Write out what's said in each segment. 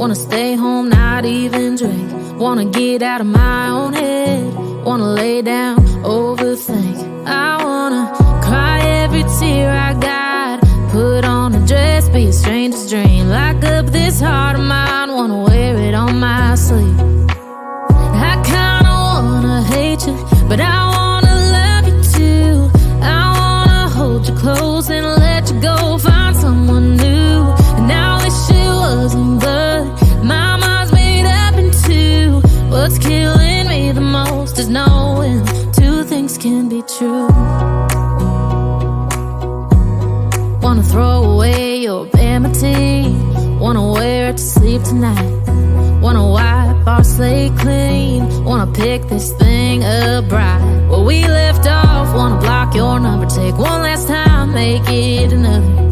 Wanna stay home, not even drink. Wanna get out of my own head. Wanna lay down, overthink. I wanna cry every tear I got. Put on a dress, be a stranger's dream. Lock up this heart of mine, wanna wear it on my sleeve. I kinda wanna hate you, but I wanna love you too. I wanna hold you close and let you go, find someone new. And I wish it wasn't, but my mind's made up in two. What's killing me the most is knowing two things can be true. Wanna throw away your vanity. Wanna wear it to sleep tonight. Wanna wipe our slate clean. Wanna pick this thing up right where we left off. Wanna block your number, take one last time, make it another.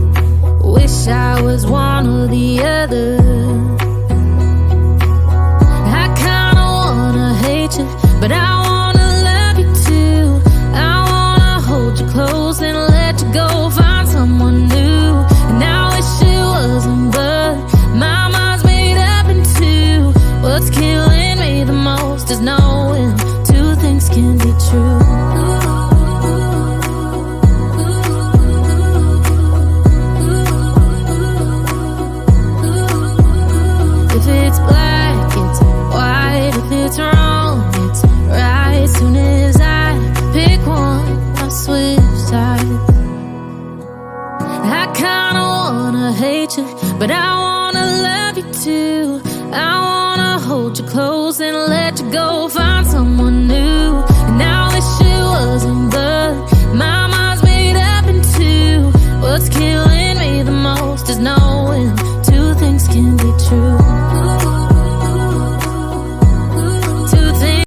Wish I was one or the other. I kinda wanna hate you, but I wanna love you too. I wanna hold you close and let you go, find someone new. And I wish it wasn't, but my mind's made up in two. What's killing me the most is knowing two things can be true.